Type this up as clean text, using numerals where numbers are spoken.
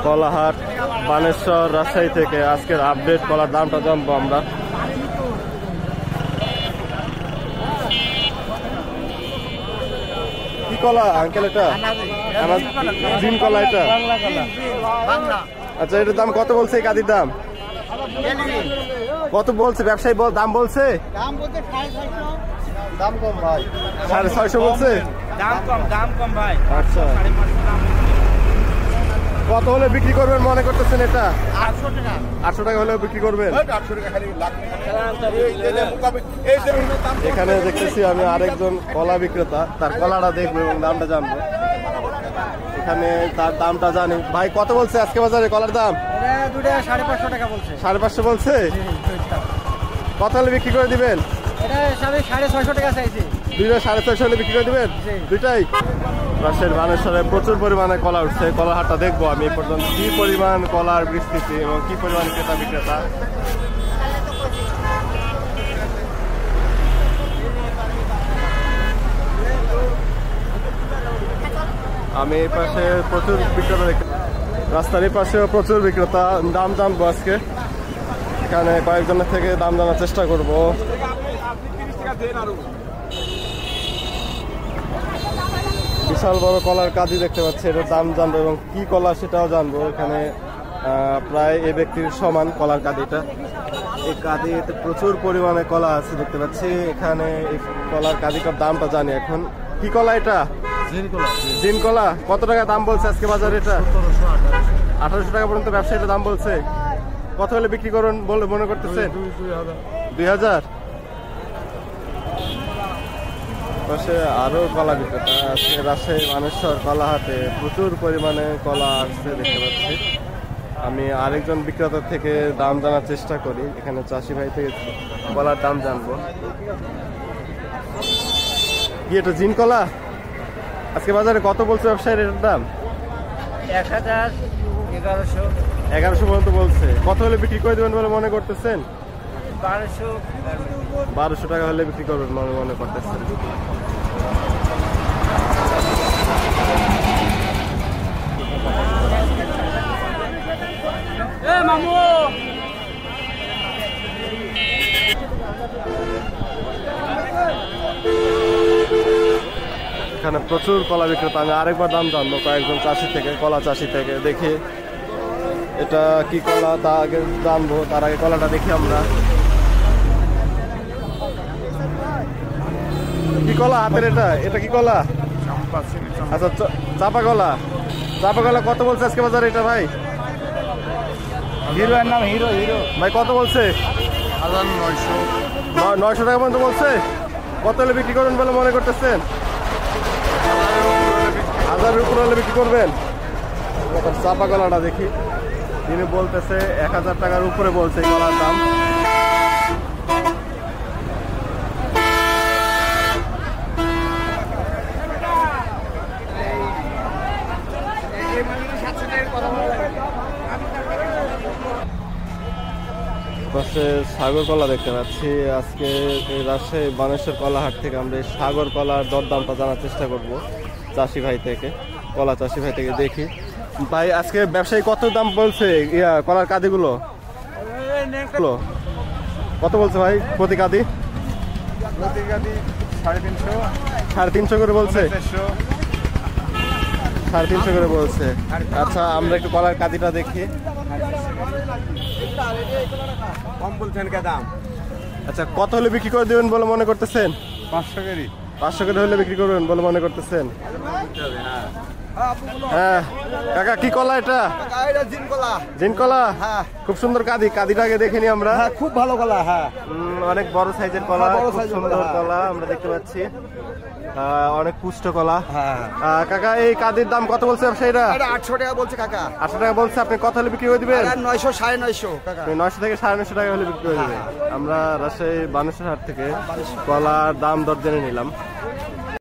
কলাহাট বানেশ্বর রাজশাহী থেকে আজকের আপডেট কলার দামটা জানবো আমরা। কি কলা আঙ্কেল এটা? জিন কলা এটা? আচ্ছা, এটার দাম কত বলছে? এই কাদির দাম কত বলছে? ব্যবসায়ী দাম বলছে? দাম কম ভাই, 650 বলছে। দাম কম ভাই। আচ্ছা, কত হলে বিক্রি করবেন মনে করতেছেন? এটা 800 টাকা হলেও বিক্রি করবেন? এখানে দেখতেছি আমি আরেকজন কলা বিক্রেতা, তার কলাটা দেখবো এবং দামটা জানবো। এখানে তার দামটা জানি। ভাই কত বলছে আজকে বাজারে কলার দাম? 550 টাকা বলছে। 550 বলছে? কত হলে বিক্রি করে দিবেন? 650 টাকা চাইছি। 650 হলে বিক্রি করে দিবেন? দুইটাই। রাজশাহীর বানেশ্বরে প্রচুর পরিমাণে কলা উঠছে। কলার হাটটা দেখবো আমি এ পর্যন্ত কি পরিমাণ কলার বিস্তৃতি এবং কি পরিমাণ ক্রেতা বিক্রেতা। আমি এই পাশে প্রচুর বিক্রেতা দেখি, রাস্তার এই পাশেও প্রচুর বিক্রেতা। দাম জানবো আজকে, এখানে কয়েকজনের থেকে দাম জানার চেষ্টা করবো। বিশাল বড় কলার কাঁদি দেখতে পাচ্ছি, এটার দাম জানবো এবং কি কলা সেটাও জানবো। এখানে প্রায় এ ব্যক্তির সমান কলার কাঁদিটা। এই কাঁদিতে প্রচুর পরিমাণে কলা আছে দেখতে পাচ্ছি। এখানে এই কলার কাঁদিটার দামটা জানি এখন। কি কলা এটা? জিন কলা। কত টাকা দাম বলছে আজকে বাজারে এটা? 1800 টাকা পর্যন্ত ব্যবসায়ীটা দাম বলছে। কত হলে বিক্রি করুন বলে মনে করতেছে? 2000। পাশে আরো কলা বিক্রেতা আছে। রাজশাহী বানেশ্বর কলাহাটে প্রচুর পরিমাণে কলা আসছে দেখতে পাচ্ছি। আমি আরেকজন বিক্রেতার থেকে দাম জানার চেষ্টা করি। এখানে চাষি ভাই থেকে কলার দাম জানবো। কি এটা জিন কলা? আজকে বাজারে কত বলছে ব্যবসায়ীর এটার দাম? 1100 পর্যন্ত বলছে। কত হলে বিক্রি করে দেবেন বলে মনে করতেছেন? 1200 টাকা হলে বিক্রি করবেন মনে করতেছেন। এখানে প্রচুর কলা বিক্রেতা। আমি আরেকবার দাম জানবো কয়েকজন চাষি থেকে, কলা চাষি থেকে। দেখি এটা কি কলা তা আগে জানবো, তার আগে কলাটা দেখি আমরা। কি কলা হাতের এটা? এটা কি কলা? আচ্ছা, চাপা কলা। চাপা কলা কত বলছে আজকে বাজারে এটা ভাই? হিরো এর নাম হিরো। ভাই কত বলছে? 900 টাকা পর্যন্ত বলছে। কত হলে বিক্রি করবেন বলে মনে করতেছেন? 1000 উপর হলে বিক্রি করবেন। চাপা কলাটা দেখি। তিনি বলতেছে 1000 টাকার উপরে বলছে এই কলার দাম। পাশে সাগর কলা দেখতে পাচ্ছি। আজকে রাজশাহী বানেশ্বর কলাহাট থেকে আমরা এই সাগর কলার দরদামটা জানার চেষ্টা করব চাষি ভাই থেকে, কলা চাষি ভাই থেকে। দেখি ভাই আজকে ব্যবসায়ী কত দাম বলছে কলার কাঁদিগুলো? কত বলছে ভাই প্রতি কাঁদি? 350 করে বলছে। 350 করে বলছে। আচ্ছা, আমরা একটু কলার কাঁদিটা দেখি। কম বলছেন কে দাম? আচ্ছা, কত হলে বিক্রি করে দেবেন বলে মনে করতেছেন? 500 করে হলে বিক্রি করবেন বলে মনে করতেছেন? হ্যাঁ কাকা, কি কলা এটা? জিন কলা। খুব সুন্দর কাঁদি। কাঁদিটাকে দেখে নি আমরা। খুব ভালো কলা। হ্যাঁ, অনেক বড় সাইজের কলা, খুব সুন্দর কলা আমরা দেখতে পাচ্ছি। অনেক পুষ্ট কলা। কাকা, এই কাঁদির দাম কত বলছে ব্যবসায়ীরা? 800 টাকা বলছে কাকা। 800 টাকা বলছে। আপনি কত হলে বিক্রি করে দিবেন? 900 950 কাকা। 900 থেকে 950 টাকা হলে বিক্রি করে দিবেন। আমরা রাজশাহী বানেশ্বর হাট থেকে কলার দাম দর জেনে নিলাম।